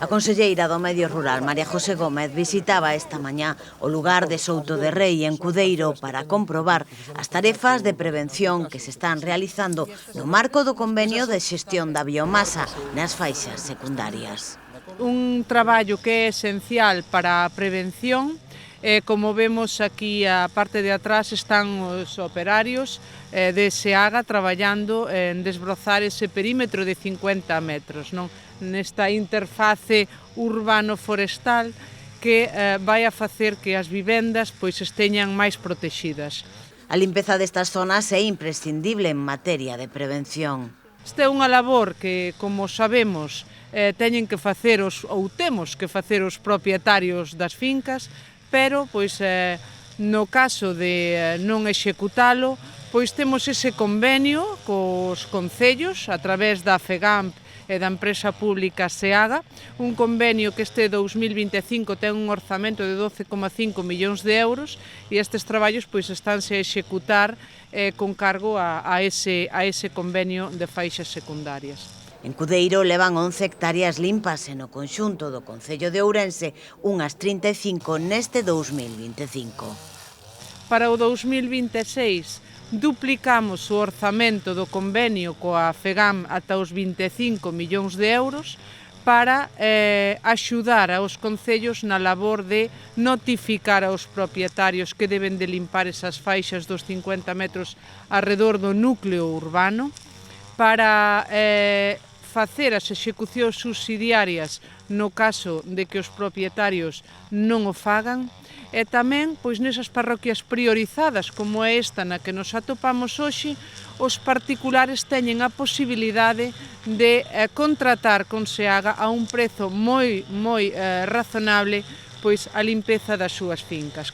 A conselleira do Medio Rural, María José Gómez, visitaba esta mañá o lugar de Souto de Rei, en Cudeiro, para comprobar as tarefas de prevención que se están realizando no marco do convenio de xestión da biomasa nas faixas secundarias. Un traballo que é esencial para a prevención. Como vemos aquí a parte de atrás están os operarios de SEAGA traballando en desbrozar ese perímetro de 50 metros, non? Nesta interface urbano-forestal que vai a facer que as vivendas pois esteñan máis protegidas. A limpeza destas zonas é imprescindible en materia de prevención. Esta é unha labor que, como sabemos, teñen que facer ou temos que facer os propietarios das fincas, pero pois no caso de non executalo, pois temos ese convenio cos concellos a través da FEGAMP e da empresa pública SEAGA, un convenio que este 2025 ten un orzamento de 12,5 millóns de euros e estes traballos pois estánse a executar con cargo a ese convenio de faixas secundarias. En Cudeiro levan 11 hectáreas limpas e no conxunto do concello de Ourense unhas 35 neste 2025. Para o 2026 duplicamos o orzamento do convenio coa FEGAM ata os 25 millóns de euros para axudar aos concellos na labor de notificar aos propietarios que deben de limpar esas faixas dos 50 metros arredor do núcleo urbano, para facer as execucións subsidiarias no caso de que os propietarios non o fagan, e tamén, pois nesas parroquias priorizadas como é esta na que nos atopamos hoxe, os particulares teñen a posibilidade de contratar con SEAGA a un prezo moi razonable pois a limpeza das súas fincas.